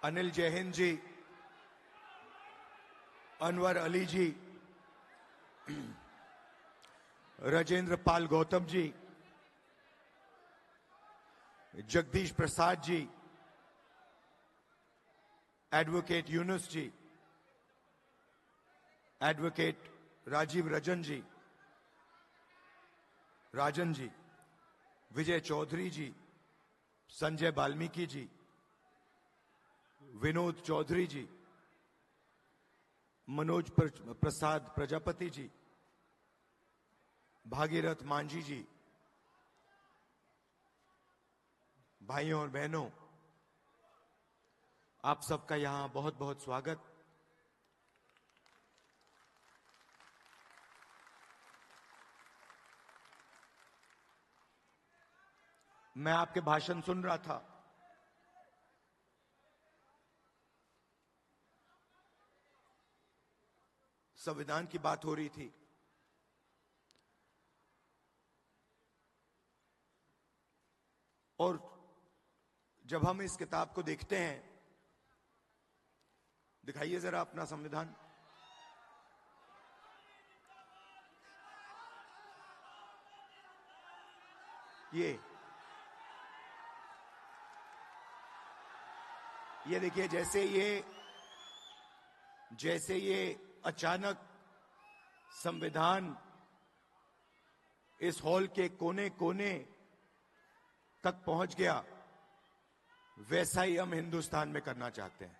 अनिल जैहिंद जी, अनवर अली जी, Rajendra Pal Gautam ji, Jagdish Prasad ji, advocate Yunus जी, advocate Rajiv Ranjan जी, राजन जी, विजय चौधरी जी, संजय वाल्मीकि जी, विनोद चौधरी जी, मनोज प्रसाद प्रजापति जी, भागीरथ मांझी जी, भाइयों और बहनों, आप सबका यहां बहुत बहुत स्वागत। मैं आपके भाषण सुन रहा था। संविधान की बात हो रही थी। और जब हम इस किताब को देखते हैं, दिखाइए जरा अपना संविधान। ये देखिए, जैसे ये अचानक संविधान इस हॉल के कोने कोने तक पहुंच गया, वैसा ही हम हिंदुस्तान में करना चाहते हैं।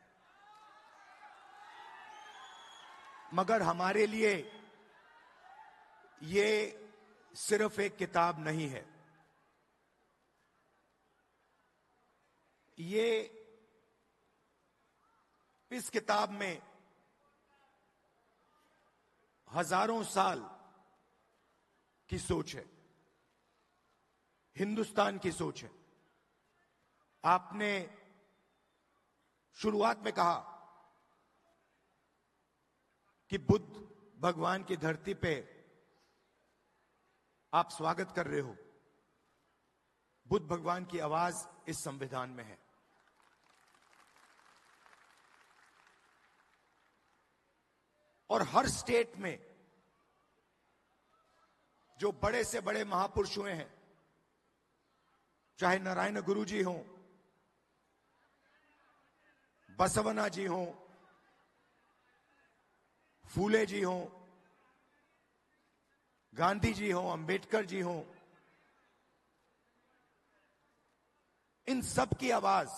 मगर हमारे लिए ये सिर्फ एक किताब नहीं है, ये इस किताब में हजारों साल की सोच है, हिंदुस्तान की सोच है। आपने शुरुआत में कहा कि बुद्ध भगवान की धरती पे आप स्वागत कर रहे हो। बुद्ध भगवान की आवाज इस संविधान में है। और हर स्टेट में जो बड़े से बड़े महापुरुष हुए हैं, चाहे नारायण गुरु जी हों, बसवना जी हों, फूले जी हों, गांधी जी हों, अंबेडकर जी हों, इन सब की आवाज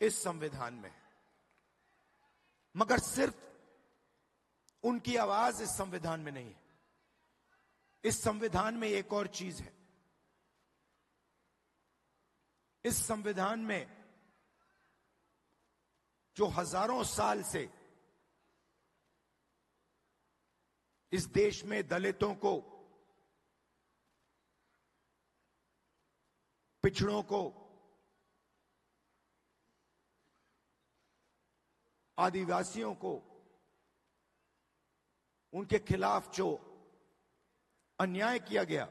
इस संविधान में है। मगर सिर्फ उनकी आवाज इस संविधान में नहीं है। इस संविधान में एक और चीज है। इस संविधान में जो हजारों साल से इस देश में दलितों को, पिछड़ों को, आदिवासियों को, उनके खिलाफ जो अन्याय किया गया,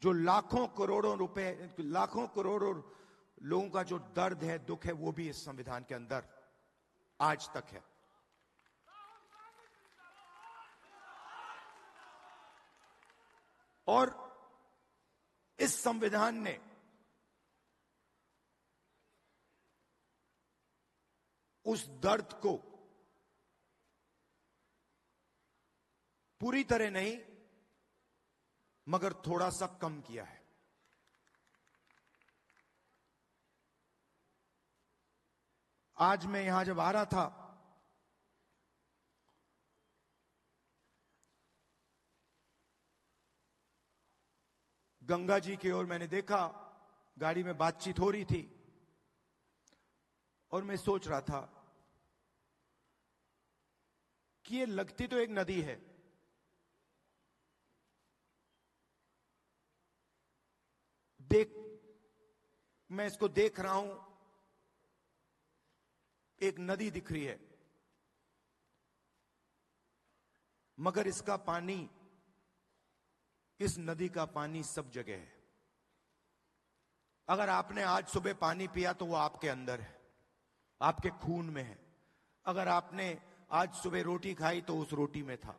जो लाखों करोड़ों रुपए, लाखों करोड़ों लोगों का जो दर्द है, दुख है, वो भी इस संविधान के अंदर आज तक है। और इस संविधान ने उस दर्द को पूरी तरह नहीं, मगर थोड़ा सा कम किया है। आज मैं यहां जब आ रहा था, गंगा जी की ओर मैंने देखा, गाड़ी में बातचीत हो रही थी और मैं सोच रहा था कि ये लगती तो एक नदी है, मैं इसको देख रहा हूं, एक नदी दिख रही है, मगर इसका पानी, इस नदी का पानी सब जगह है। अगर आपने आज सुबह पानी पिया तो वो आपके अंदर है, आपके खून में है। अगर आपने आज सुबह रोटी खाई तो उस रोटी में था।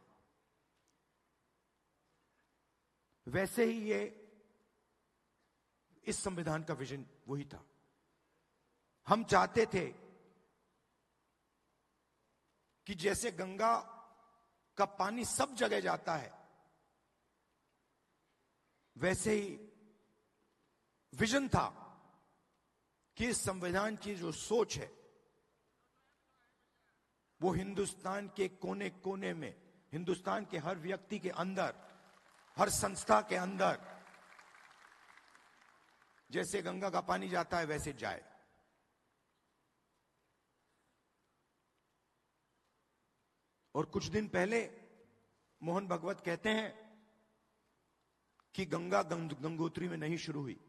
वैसे ही ये इस संविधान का विजन वही था। हम चाहते थे कि जैसे गंगा का पानी सब जगह जाता है, वैसे ही विजन था कि इस संविधान की जो सोच है वो हिंदुस्तान के कोने कोने में, हिंदुस्तान के हर व्यक्ति के अंदर, हर संस्था के अंदर जैसे गंगा का पानी जाता है वैसे जाए। और कुछ दिन पहले मोहन भागवत कहते हैं कि गंगा गंगोत्री में नहीं शुरू हुई।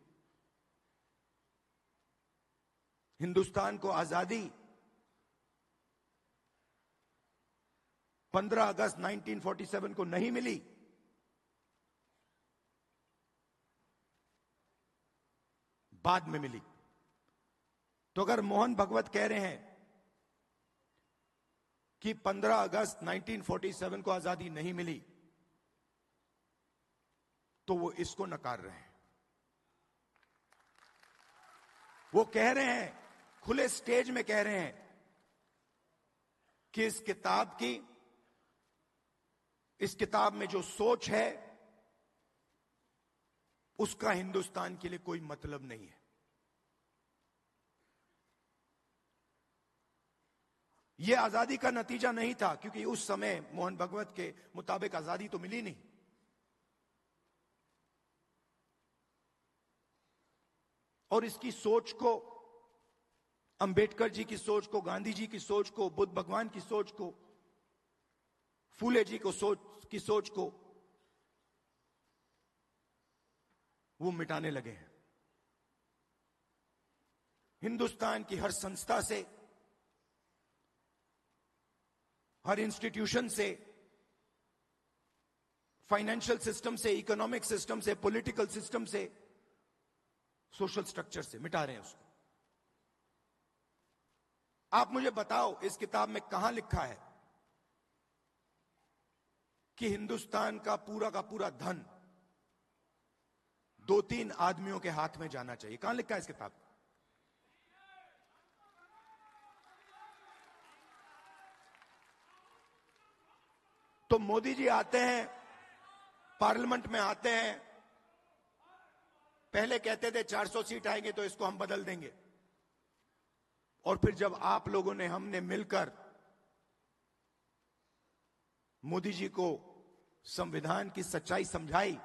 हिंदुस्तान को आजादी 15 अगस्त 1947 को नहीं मिली, बाद में मिली। तो अगर मोहन भागवत कह रहे हैं कि 15 अगस्त 1947 को आजादी नहीं मिली, तो वो इसको नकार रहे हैं। वो कह रहे हैं, खुले स्टेज में कह रहे हैं कि इस किताब में जो सोच है उसका हिंदुस्तान के लिए कोई मतलब नहीं है। यह आजादी का नतीजा नहीं था, क्योंकि उस समय मोहन भागवत के मुताबिक आजादी तो मिली नहीं। और इसकी सोच को, अंबेडकर जी की सोच को, गांधी जी की सोच को, बुद्ध भगवान की सोच को, फूले जी को की सोच को वो मिटाने लगे हैं। हिंदुस्तान की हर संस्था से, हर इंस्टीट्यूशन से, फाइनेंशियल सिस्टम से, इकोनॉमिक सिस्टम से, पॉलिटिकल सिस्टम से, सोशल स्ट्रक्चर से मिटा रहे हैं उसको। आप मुझे बताओ इस किताब में कहां लिखा है कि हिंदुस्तान का पूरा धन 2-3 आदमियों के हाथ में जाना चाहिए? कहां लिखा है इस किताब में? तो मोदी जी आते हैं, पार्लियामेंट में आते हैं, पहले कहते थे 400 सीट आएंगे तो इसको हम बदल देंगे। और फिर जब आप लोगों ने, हमने मिलकर मोदी जी को संविधान की सच्चाई समझाई,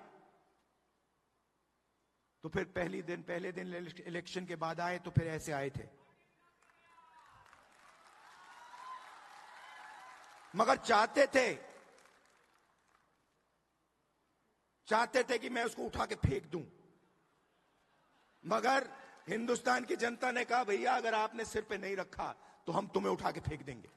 तो फिर पहले दिन इलेक्शन के बाद आए तो फिर ऐसे आए थे। मगर चाहते थे कि मैं उसको उठा के फेंक दूं। मगर हिंदुस्तान की जनता ने कहा, भैया अगर आपने सिर पे नहीं रखा तो हम तुम्हें उठा के फेंक देंगे।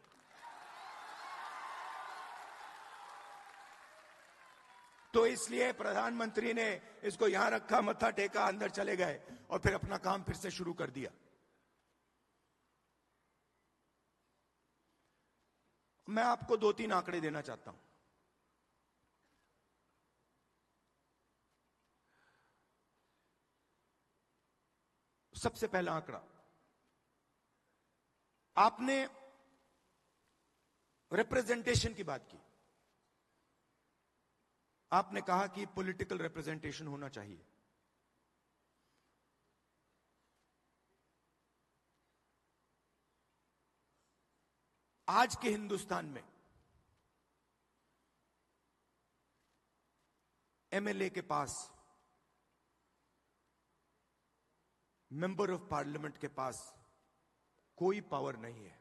तो इसलिए प्रधानमंत्री ने इसको यहां रखा, मत्था टेका, अंदर चले गए और फिर अपना काम फिर से शुरू कर दिया। मैं आपको 2-3 आंकड़े देना चाहता हूं। सबसे पहला आंकड़ा, आपने रिप्रेजेंटेशन की बात की। आपने कहा कि पॉलिटिकल रिप्रेजेंटेशन होना चाहिए। आज के हिंदुस्तान में एमएलए के पास, मेंबर ऑफ पार्लियामेंट के पास कोई पावर नहीं है।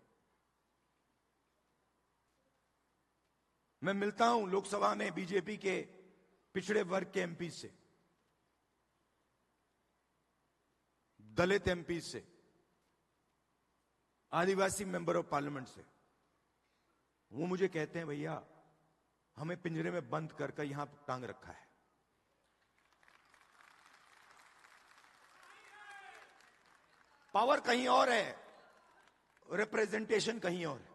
मैं मिलता हूं लोकसभा में बीजेपी के पिछड़े वर्ग के एमपी से, दलित एमपी से, आदिवासी मेंबर ऑफ पार्लियामेंट से। वो मुझे कहते हैं, भैया हमें पिंजरे में बंद कर यहां टांग रखा है। पावर कहीं और है, रिप्रेजेंटेशन कहीं और है।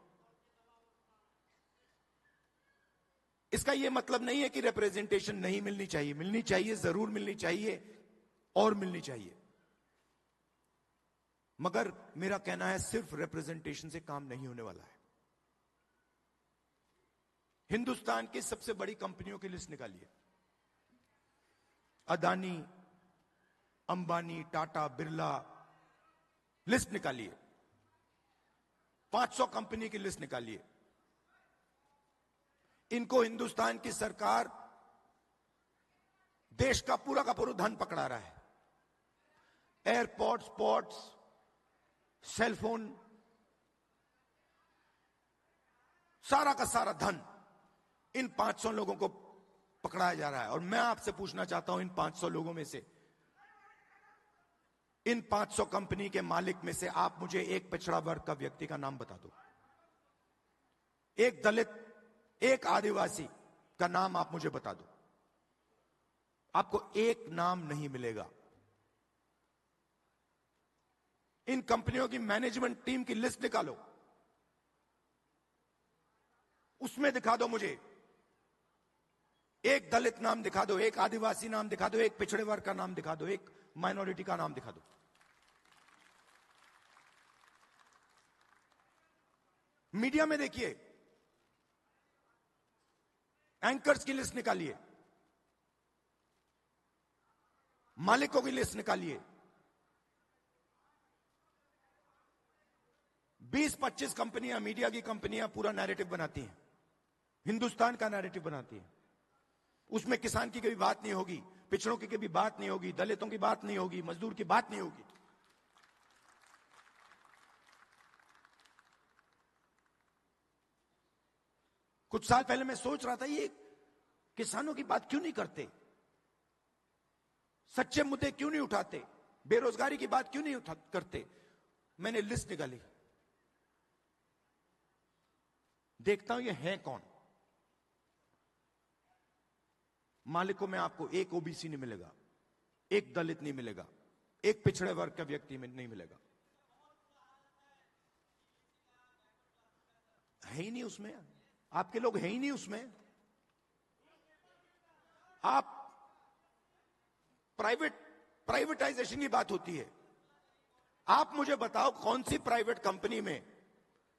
इसका यह मतलब नहीं है कि रिप्रेजेंटेशन नहीं मिलनी चाहिए, मिलनी चाहिए, जरूर मिलनी चाहिए और मिलनी चाहिए। मगर मेरा कहना है सिर्फ रिप्रेजेंटेशन से काम नहीं होने वाला है। हिंदुस्तान की सबसे बड़ी कंपनियों की लिस्ट निकालिए, अदानी, अंबानी, टाटा, बिरला, लिस्ट निकालिए। 500 कंपनी की लिस्ट निकालिए। इनको हिंदुस्तान की सरकार देश का पूरा धन पकड़ा रहा है। एयरपोर्ट्स, पोर्ट्स, सेलफोन, सारा का सारा धन इन 500 लोगों को पकड़ाया जा रहा है। और मैं आपसे पूछना चाहता हूं, इन 500 लोगों में से, इन 500 कंपनी के मालिक में से आप मुझे एक पिछड़ा वर्ग का व्यक्ति का नाम बता दो। एक दलित, एक आदिवासी का नाम आप मुझे बता दो। आपको एक नाम नहीं मिलेगा। इन कंपनियों की मैनेजमेंट टीम की लिस्ट निकालो, उसमें दिखा दो मुझे। एक दलित नाम दिखा दो, एक आदिवासी नाम दिखा दो, एक पिछड़े वर्ग का नाम दिखा दो, एक माइनॉरिटी का नाम दिखा दो। मीडिया में देखिए, एंकर्स की लिस्ट निकालिए, मालिकों की लिस्ट निकालिए। 20-25 कंपनियां, मीडिया की कंपनियां पूरा नैरेटिव बनाती हैं, हिंदुस्तान का नैरेटिव बनाती हैं। उसमें किसान की कभी बात नहीं होगी, पिछड़ों की कभी बात नहीं होगी, दलितों की बात नहीं होगी, मजदूर की बात नहीं होगी। कुछ साल पहले मैं सोच रहा था, ये किसानों की बात क्यों नहीं करते, सच्चे मुद्दे क्यों नहीं उठाते, बेरोजगारी की बात क्यों नहीं करते। मैंने लिस्ट निकाली, देखता हूं ये है कौन। मालिकों में आपको एक ओबीसी नहीं मिलेगा, एक दलित नहीं मिलेगा, एक पिछड़े वर्ग का व्यक्ति में नहीं मिलेगा। है ही नहीं उसमें, आपके लोग है ही नहीं उसमें। आप प्राइवेटाइजेशन की बात होती है, आप मुझे बताओ कौन सी प्राइवेट कंपनी में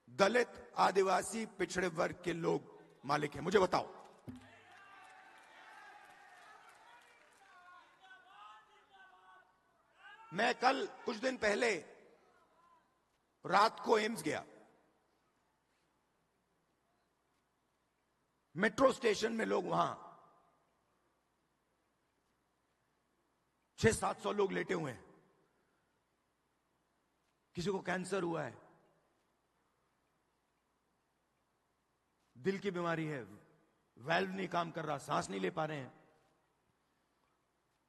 दलित, आदिवासी, पिछड़े वर्ग के लोग मालिक हैं, मुझे बताओ। मैं कल कुछ दिन पहले रात को एम्स गया। मेट्रो स्टेशन में लोग, वहां 600-700 लोग लेटे हुए हैं। किसी को कैंसर हुआ है, दिल की बीमारी है, वाल्व नहीं काम कर रहा, सांस नहीं ले पा रहे हैं,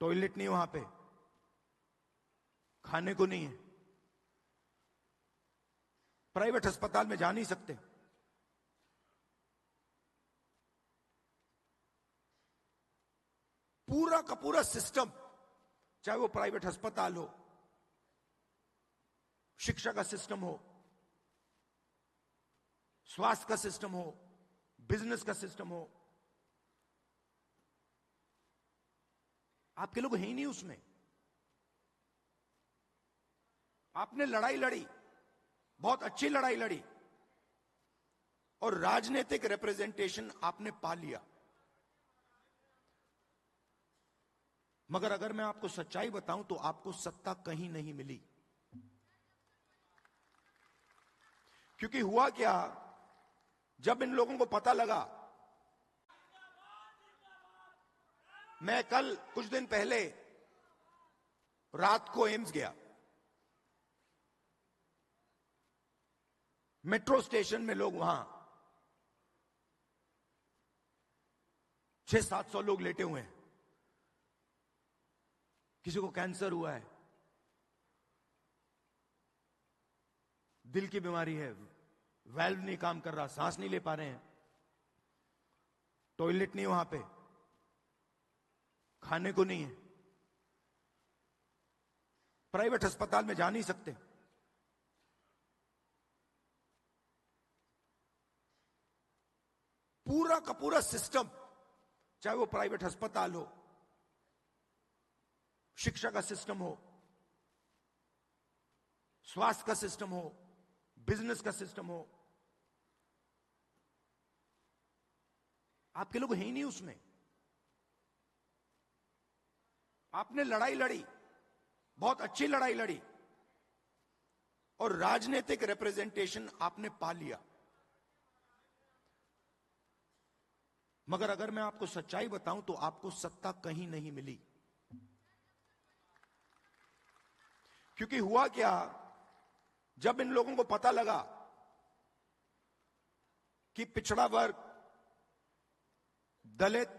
टॉयलेट नहीं वहां पे, खाने को नहीं है, प्राइवेट अस्पताल में जा नहीं सकते। पूरा का पूरा सिस्टम, चाहे वो प्राइवेट अस्पताल हो, शिक्षा का सिस्टम हो, स्वास्थ्य का सिस्टम हो, बिजनेस का सिस्टम हो, आपके लोग हैं ही नहीं उसमें। आपने लड़ाई लड़ी, बहुत अच्छी लड़ाई लड़ी, और राजनीतिक रिप्रेजेंटेशन आपने पा लिया। मगर अगर मैं आपको सच्चाई बताऊं तो आपको सत्ता कहीं नहीं मिली। क्योंकि हुआ क्या, जब इन लोगों को पता लगा, मैं कल कुछ दिन पहले रात को एम्स गया। मेट्रो स्टेशन में लोग, वहां 600-700 लोग लेटे हुए हैं। किसी को कैंसर हुआ है, दिल की बीमारी है, वाल्व नहीं काम कर रहा, सांस नहीं ले पा रहे हैं, टॉयलेट नहीं वहां पे, खाने को नहीं है, प्राइवेट अस्पताल में जा नहीं सकते। पूरा का पूरा सिस्टम, चाहे वो प्राइवेट अस्पताल हो, शिक्षा का सिस्टम हो, स्वास्थ्य का सिस्टम हो, बिजनेस का सिस्टम हो, आपके लोग हैं ही नहीं उसमें। आपने लड़ाई लड़ी, बहुत अच्छी लड़ाई लड़ी, और राजनीतिक रिप्रेजेंटेशन आपने पा लिया। मगर अगर मैं आपको सच्चाई बताऊं तो आपको सत्ता कहीं नहीं मिली। क्योंकि हुआ क्या, जब इन लोगों को पता लगा कि पिछड़ा वर्ग, दलित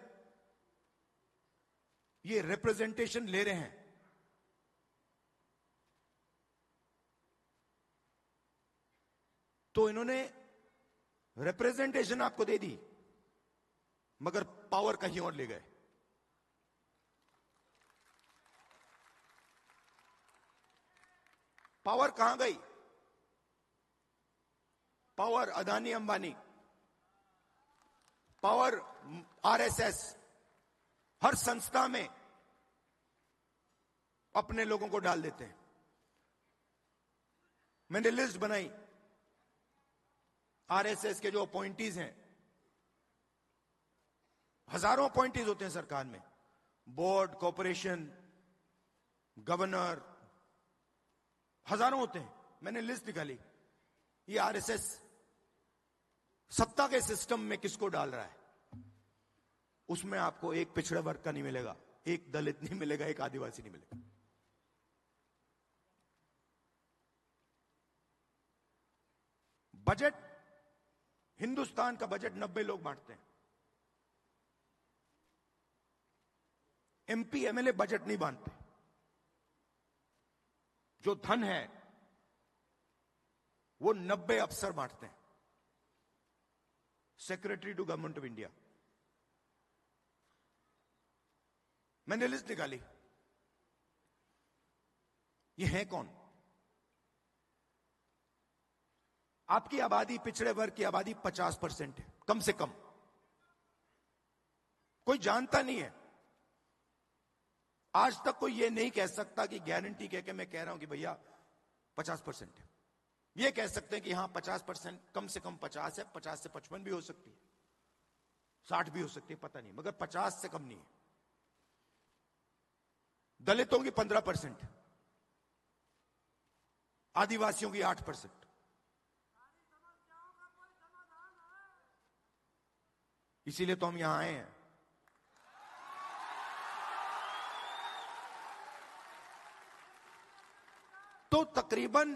ये रिप्रेजेंटेशन ले रहे हैं, तो इन्होंने रिप्रेजेंटेशन आपको दे दी, मगर पावर कहीं और ले गए। पावर कहां गई? Power Adani Ambani, power RSS, हर संस्था में अपने लोगों को डाल देते हैं। मैंने लिस्ट बनाई आरएसएस के जो अपॉइंटीज हैं, हजारों अपॉइंटीज होते हैं सरकार में, बोर्ड, कॉर्पोरेशन, गवर्नर, हजारों होते हैं। मैंने लिस्ट निकाली, ये आरएसएस सत्ता के सिस्टम में किसको डाल रहा है। उसमें आपको एक पिछड़े वर्ग का नहीं मिलेगा, एक दलित नहीं मिलेगा, एक आदिवासी नहीं मिलेगा। बजट, हिंदुस्तान का बजट 90 लोग बांटते हैं। एमपी एमएलए बजट नहीं बांटते। जो धन है वो 90 अफसर बांटते हैं, secretary to government of India. मैंने लिस्ट निकाली, ये है कौन? आपकी आबादी, पिछड़े वर्ग की आबादी 50% है, कम से कम। कोई जानता नहीं है। आज तक कोई ये नहीं कह सकता कि गारंटी कह के मैं कह रहा हूं कि भैया 50% है। ये कह सकते हैं कि हां 50%, कम से कम 50 है, 50 से 55 भी हो सकती है, 60 भी हो सकती है, पता नहीं, मगर 50 से कम नहीं है। दलितों की 15%, आदिवासियों की 8%। इसीलिए तो हम यहां आए हैं। तो तकरीबन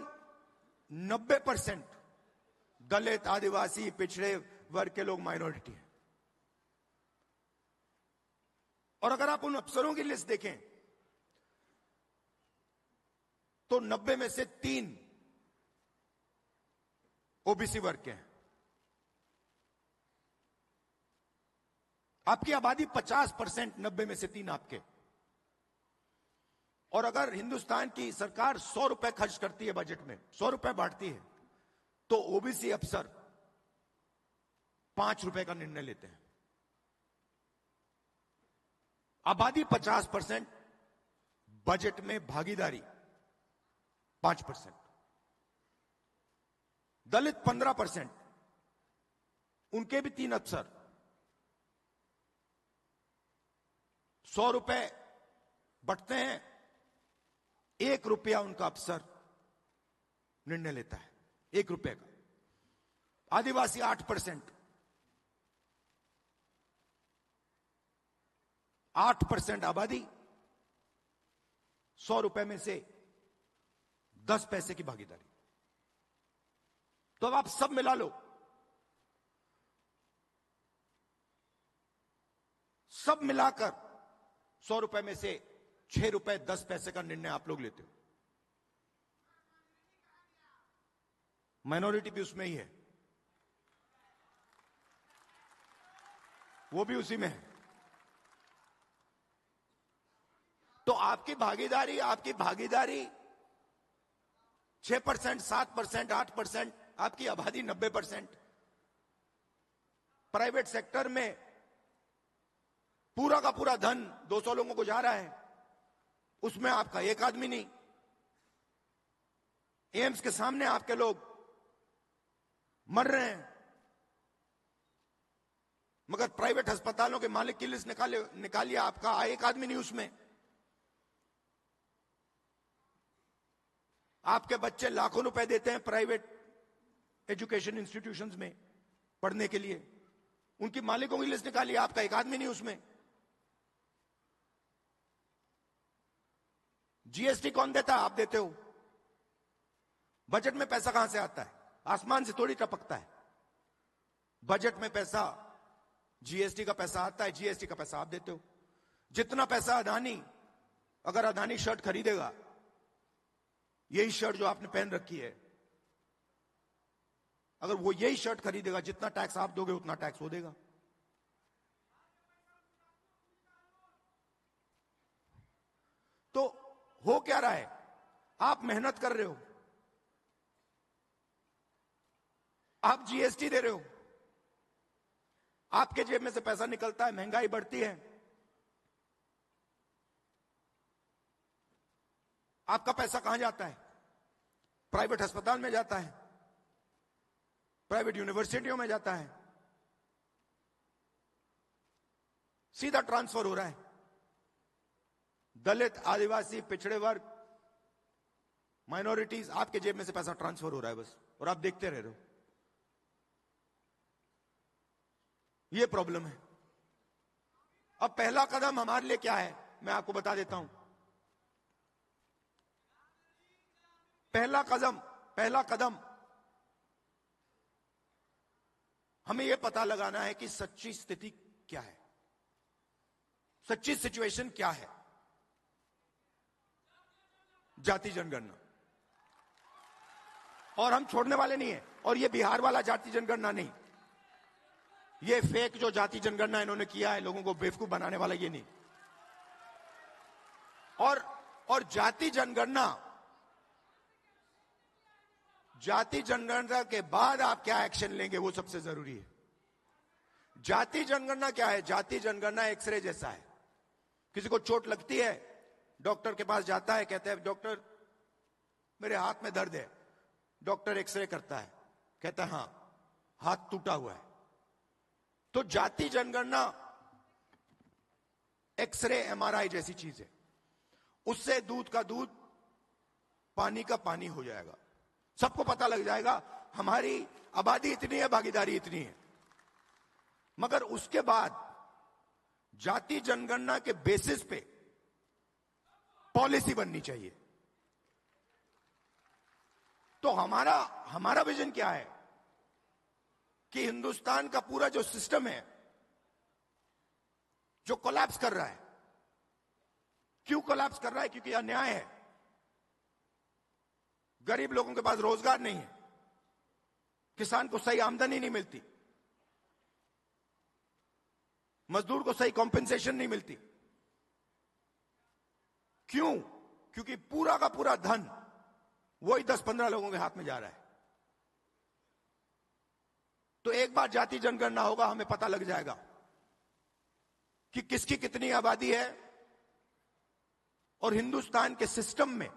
90% दलित, आदिवासी, पिछड़े वर्ग के लोग माइनॉरिटी हैं। और अगर आप उन अफसरों की लिस्ट देखें तो 90 में से 3 ओबीसी वर्ग के हैं। आपकी आबादी 50%, 90 में से 3 आपके। और अगर हिंदुस्तान की सरकार 100 रुपए खर्च करती है बजट में, 100 रुपए बांटती है, तो ओबीसी अफसर 5 रुपए का निर्णय लेते हैं। आबादी 50%, बजट में भागीदारी 5%। दलित 15%, उनके भी 3 अफसर, 100 रुपए बंटते हैं, 1 रुपया उनका अफसर निर्णय लेता है, 1 रुपए का। आदिवासी 8%, 8% आबादी, 100 रुपए में से 10 पैसे की भागीदारी। तो अब आप सब मिला लो, सब मिलाकर 100 रुपए में से 6 रुपए 10 पैसे का निर्णय आप लोग लेते हो। माइनॉरिटी भी उसमें ही है, वो भी उसी में है। तो आपकी भागीदारी 6%, 7%, 8%, आपकी आबादी 90%। प्राइवेट सेक्टर में पूरा का पूरा धन 200 लोगों को जा रहा है, उसमें आपका एक आदमी नहीं। एम्स के सामने आपके लोग मर रहे हैं, मगर प्राइवेट अस्पतालों के मालिक की लिस्ट निकालिए, आपका एक आदमी नहीं उसमें। आपके बच्चे लाखों रुपए देते हैं प्राइवेट एजुकेशन इंस्टीट्यूशंस में पढ़ने के लिए, उनकी मालिकों की लिस्ट निकालिए, आपका एक आदमी नहीं उसमें। जीएसटी कौन देता है? आप देते हो। बजट में पैसा कहां से आता है? आसमान से थोड़ी टपकता है। बजट में पैसा, जीएसटी का पैसा आता है, जीएसटी का पैसा आप देते हो। जितना पैसा अदानी, अगर अदानी शर्ट खरीदेगा, यही शर्ट जो आपने पहन रखी है, अगर वो यही शर्ट खरीदेगा, जितना टैक्स आप दोगे उतना टैक्स वो देगा। तो हो क्या रहा है? आप मेहनत कर रहे हो, आप जीएसटी दे रहे हो, आपके जेब में से पैसा निकलता है, महंगाई बढ़ती है, आपका पैसा कहां जाता है? प्राइवेट अस्पताल में जाता है, प्राइवेट यूनिवर्सिटियों में जाता है, सीधा ट्रांसफर हो रहा है। दलित, आदिवासी, पिछड़े वर्ग, माइनॉरिटीज, आपके जेब में से पैसा ट्रांसफर हो रहा है बस, और आप देखते रह रहे हो। ये प्रॉब्लम है। अब पहला कदम हमारे लिए क्या है, मैं आपको बता देता हूं। पहला कदम हमें यह पता लगाना है कि सच्ची स्थिति क्या है, सच्ची सिचुएशन क्या है। जाति जनगणना, और हम छोड़ने वाले नहीं है। और ये बिहार वाला जाति जनगणना नहीं, ये फेक जो जाति जनगणना इन्होंने किया है, लोगों को बेवकूफ बनाने वाला, ये नहीं। और जाति जनगणना के बाद आप क्या एक्शन लेंगे, वो सबसे जरूरी है। जाति जनगणना क्या है? जाति जनगणना एक्सरे जैसा है। किसी को चोट लगती है, डॉक्टर के पास जाता है, कहता है डॉक्टर मेरे हाथ में दर्द है, डॉक्टर एक्सरे करता है, कहता है हां हाथ टूटा हुआ है। तो जाति जनगणना एक्सरे, एमआरआई जैसी चीज है। उससे दूध का दूध, पानी का पानी हो जाएगा। सबको पता लग जाएगा हमारी आबादी इतनी है, भागीदारी इतनी है। मगर उसके बाद जाति जनगणना के बेसिस पे पॉलिसी बननी चाहिए। तो हमारा विजन क्या है कि हिंदुस्तान का पूरा जो सिस्टम है, जो कोलैप्स कर रहा है, क्यों कोलैप्स कर रहा है? क्योंकि अन्याय है। गरीब लोगों के पास रोजगार नहीं है, किसान को सही आमदनी नहीं मिलती, मजदूर को सही कॉम्पेंसेशन नहीं मिलती। क्यों? क्योंकि पूरा का पूरा धन वही 10-15 लोगों के हाथ में जा रहा है। तो एक बार जाति जनगणना होगा, हमें पता लग जाएगा कि किसकी कितनी आबादी है और हिंदुस्तान के सिस्टम में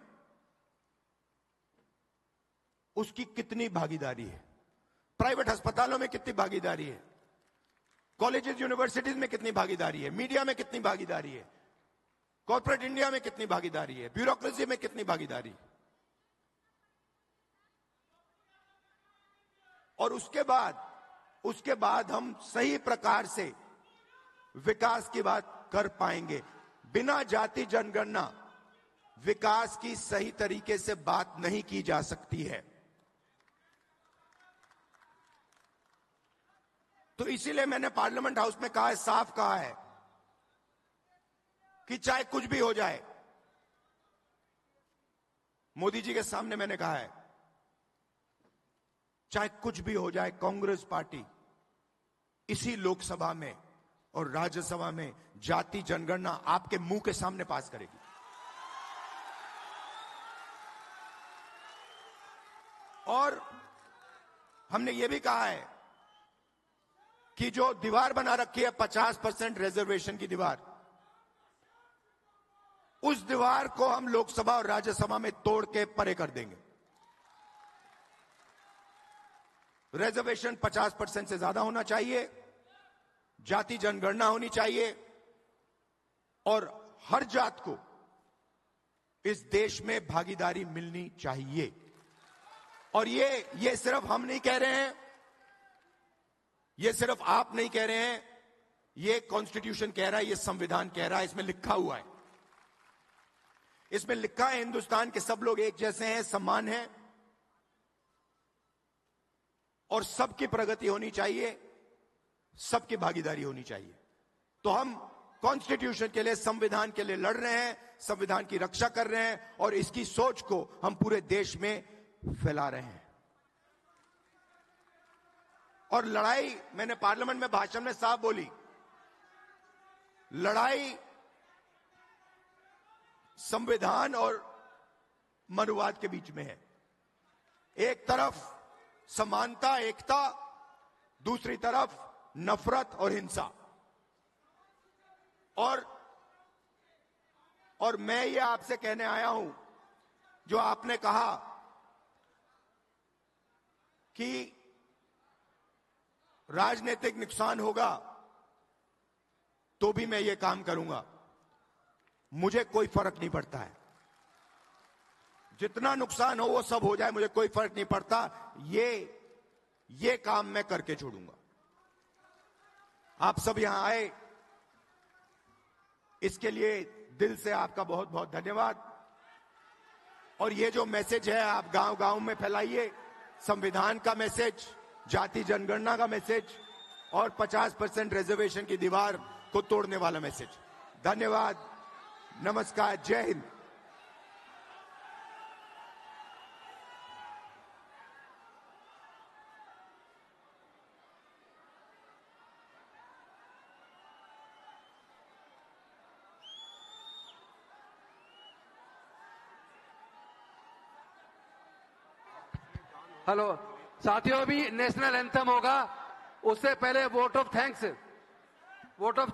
उसकी कितनी भागीदारी है। प्राइवेट अस्पतालों में कितनी भागीदारी है, कॉलेजेस यूनिवर्सिटीज में कितनी भागीदारी है, मीडिया में कितनी भागीदारी है, कॉर्पोरेट इंडिया में कितनी भागीदारी है, ब्यूरोक्रेसी में कितनी भागीदारी है। और उसके बाद हम सही प्रकार से विकास की बात कर पाएंगे। बिना जाति जनगणना विकास की सही तरीके से बात नहीं की जा सकती है। तो इसीलिए मैंने पार्लियामेंट हाउस में कहा है, साफ कहा है कि चाहे कुछ भी हो जाए, मोदी जी के सामने मैंने कहा है, चाहे कुछ भी हो जाए, कांग्रेस पार्टी इसी लोकसभा में और राज्यसभा में जाति जनगणना आपके मुंह के सामने पास करेगी। और हमने यह भी कहा है कि जो दीवार बना रखी है 50% रिजर्वेशन की दीवार, उस दीवार को हम लोकसभा और राज्यसभा में तोड़ के परे कर देंगे। रिजर्वेशन 50% से ज्यादा होना चाहिए, जाति जनगणना होनी चाहिए और हर जात को इस देश में भागीदारी मिलनी चाहिए। और ये सिर्फ हम नहीं कह रहे हैं, ये सिर्फ आप नहीं कह रहे हैं, ये कॉन्स्टिट्यूशन कह रहा है, ये संविधान कह रहा है, इसमें लिखा हुआ है। इसमें लिखा है हिंदुस्तान के सब लोग एक जैसे हैं, समान हैं और सबकी प्रगति होनी चाहिए, सबकी भागीदारी होनी चाहिए। तो हम कॉन्स्टिट्यूशन के लिए, संविधान के लिए लड़ रहे हैं, संविधान की रक्षा कर रहे हैं और इसकी सोच को हम पूरे देश में फैला रहे हैं। और लड़ाई, मैंने पार्लियामेंट में भाषण में साफ बोली, लड़ाई संविधान और मनुवाद के बीच में है। एक तरफ समानता, एकता, दूसरी तरफ नफरत और हिंसा। और मैं ये आपसे कहने आया हूं, जो आपने कहा कि राजनीतिक नुकसान होगा तो भी मैं ये काम करूंगा, मुझे कोई फर्क नहीं पड़ता है। जितना नुकसान हो वो सब हो जाए, मुझे कोई फर्क नहीं पड़ता। ये काम मैं करके छोड़ूंगा। आप सब यहां आए, इसके लिए दिल से आपका बहुत बहुत धन्यवाद। और ये जो मैसेज है आप गांव गांव में फैलाइए, संविधान का मैसेज, जाति जनगणना का मैसेज और 50% रिजर्वेशन की दीवार को तोड़ने वाला मैसेज। धन्यवाद, नमस्कार, जय हिंद। हेलो साथियों, अभी नेशनल एंथम होगा, उससे पहले वोट ऑफ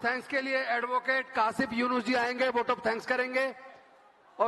थैंक्स के लिए एडवोकेट कासिफ यूनुस जी आएंगे, वोट ऑफ थैंक्स करेंगे।